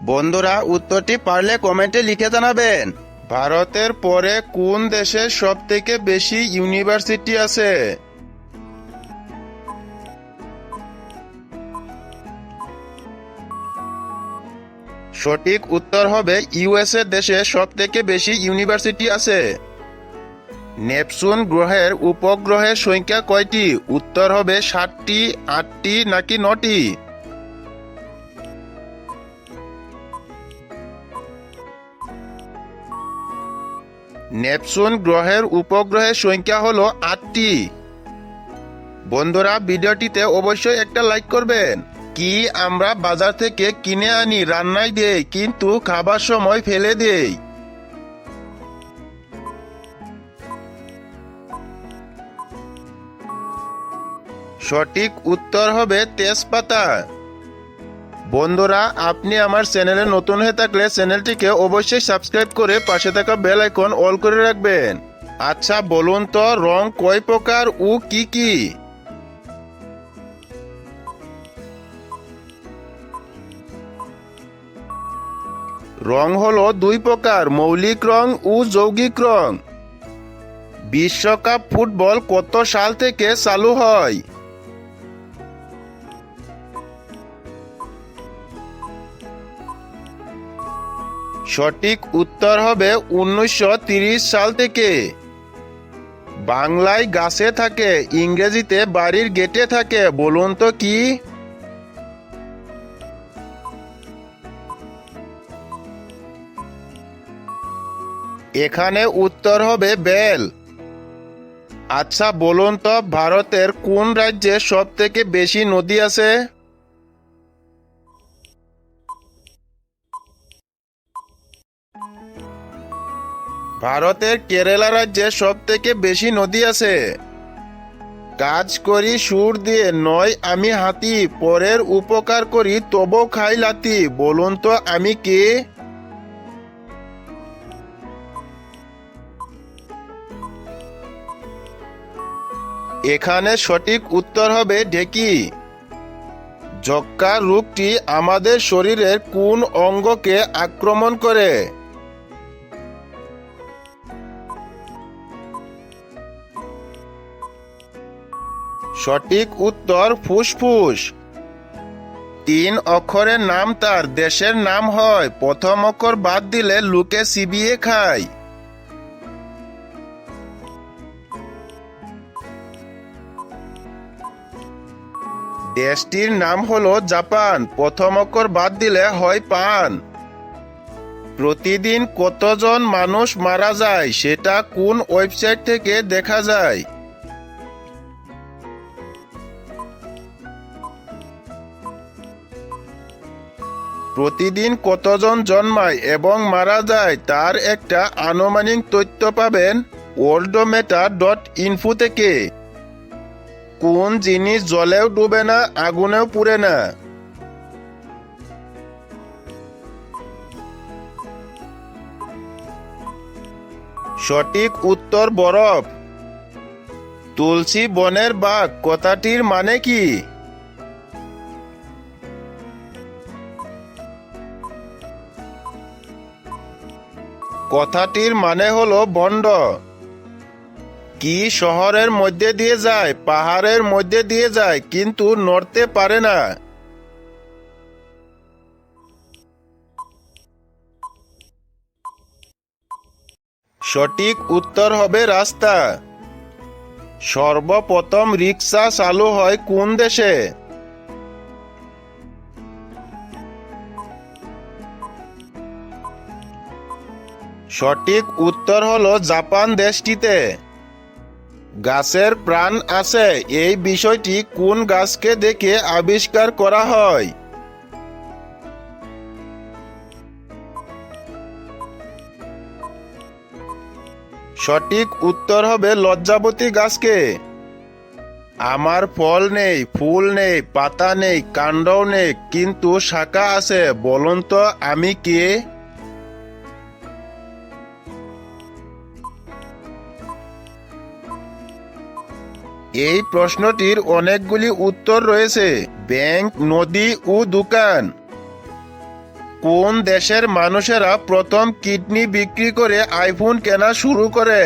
বন্ধুরা, উত্তরটি পারলে কমেন্টে লিখে জানাবেন। ভারতের পরে কোন দেশে সবথেকে বেশি ইউনিভার্সিটি আছে? সঠিক উত্তর হবে ইউএসএ দেশে সবথেকে বেশি ইউনিভার্সিটি আছে। নেপচুন গ্রহের উপগ্রহের সংখ্যা কয়টি? উত্তর হবে 7টি, 8টি নাকি 9টি। নেপচুন গ্রহের উপগ্রহের সংখ্যা হলো 8টি। বন্ধুরা, ভিডিওটিতে অবশ্যই একটা লাইক করবেন। কি আমরা বাজার থেকে কিনে আনি, রান্নায় দেই, কিন্তু খাবার সময় ফেলে দেই? সঠিক উত্তর হবে তেজপাতা। বন্ধুরা, আপনি আমার চ্যানেলে নতুন হয়ে থাকলে চ্যানেলটিকে অবশ্যই সাবস্ক্রাইব করে পাশে থাকা বেল আইকন অল করে রাখবেন। আচ্ছা বলুন তো, রং কয় প্রকার ও কি কি? রং হলো 2 প্রকার, মৌলিক রং ও যৌগিক রং। বিশ্বকাপ ফুটবল কত সাল থেকে চালু হয়? সঠিক উত্তর হবে 1930 সাল থেকে। বাংলায় গাছে থাকে, ইংরেজিতে বাড়ির গেটে থাকে, বলুন তো কি? এখানে উত্তর হবে বেল। আচ্ছা বলুন তো, ভারতের কোন রাজ্যে সব থেকে বেশি নদী আছে? ভারতের কেরালা রাজ্যে সব থেকে বেশি নদী আছে। কাজ করি সুর দিয়ে, নয় আমি হাতি, পরের উপকার করি তবু খাই লাথি, বলুন তো আমি কে? এখানে সঠিক উত্তর হবে ঢেকি। যক্ষ্মা রোগটি আমাদের শরীরের কোন অঙ্গকে আক্রমণ করে? সঠিক উত্তর ফুসফুস। 3 অক্ষরের নাম তার দেশের নাম হয়, প্রথম অক্ষর বাদ দিলে লোকে চিবিয়ে খায়। দেশটির নাম হলো জাপান, প্রথম অক্ষর বাদ দিলে হয় পান। প্রতিদিন কতজন মানুষ মারা যায় সেটা কোন ওয়েবসাইট থেকে দেখা যায়? প্রতিদিন কতজন জন্মায় এবং মারা যায় তার একটা আনুমানিক তথ্য পাবেন worldometer.info থেকে। কোন জিনিস জলেও ডুবে না, আগুনেও পুড়ে না? সঠিক উত্তর বরফ। তুলসী বনের বাঘ কথাটির মানে কি? কথাটির মানে হলো বন্ড। কি শহরের মধ্যে দিয়ে যায়, পাহাড়ের মধ্যে দিয়ে যায়, কিন্তু নড়তে পারে না? সঠিক উত্তর হবে রাস্তা। সর্বপ্রথম রিক্সা চালু হয় কোন দেশে? সঠিক উত্তর হলো জাপান দেশটিতে। গাছের প্রাণ আছে, এই বিষয়টি কোন গাছকে দেখে আবিষ্কার করা হয়? সঠিক উত্তর হবে লজ্জাবতী গাছকে। আমার ফল নেই, ফুল নেই, পাতা নেই, কাণ্ডও নেই, কিন্তু শাখা আছে, বলুন তো আমি কে? এই প্রশ্নটির অনেকগুলি উত্তর রয়েছে, ব্যাংক, নদী ও দোকান। কোন দেশের মানুষেরা প্রথম কিডনি বিক্রি করে আইফোন কেনা শুরু করে?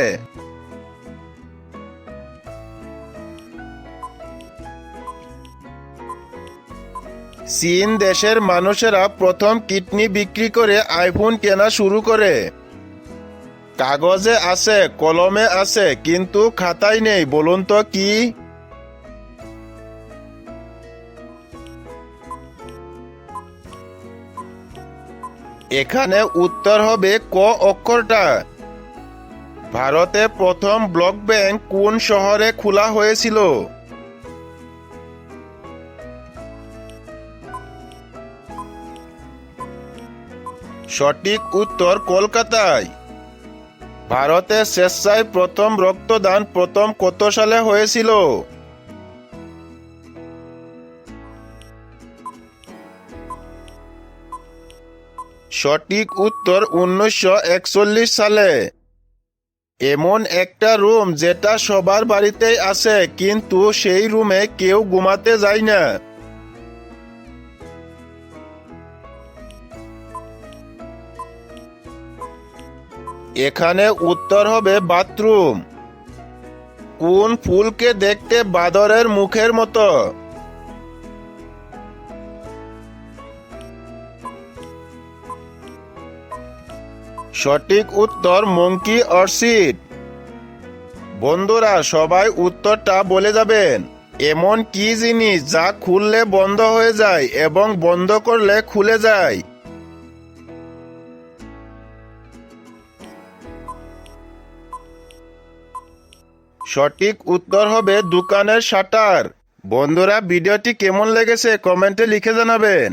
চীন দেশের মানুষেরা প্রথম কিডনি বিক্রি করে আইফোন কেনা শুরু করে। কাগজে আছে, কলমে আছে, কিন্তু খাতায় নেই, বলুন তো কি? এখানে উত্তর হবে ক অক্ষরটা। ভারতে প্রথম ব্লক ব্যাংক কোন শহরে খোলা হয়েছিল? সঠিক উত্তর কলকাতায়। ভারতে স্বেচ্ছায় প্রথম রক্তদান প্রথম কত সালে হয়েছিল? সঠিক উত্তর 1941 সালে। এমন একটা রুম যেটা সবার বাড়িতেই আছে, কিন্তু সেই রুমে কেউ ঘুমাতে যায় না। এখানে উত্তর হবে বাথরুম। কোন ফুলকে দেখতে বাঁদরের মুখের মতো? সঠিক উত্তর মঙ্কি অর্চিড। বন্ধুরা, সবাই উত্তরটা বলে যাবেন। এমন কি জিনিস যা খুললে বন্ধ হয়ে যায় এবং বন্ধ করলে খুলে যায়? সঠিক উত্তর হবে দোকানের শাটার। বন্ধুরা, ভিডিওটি কেমন লেগেছে কমেন্টে লিখে জানাবেন।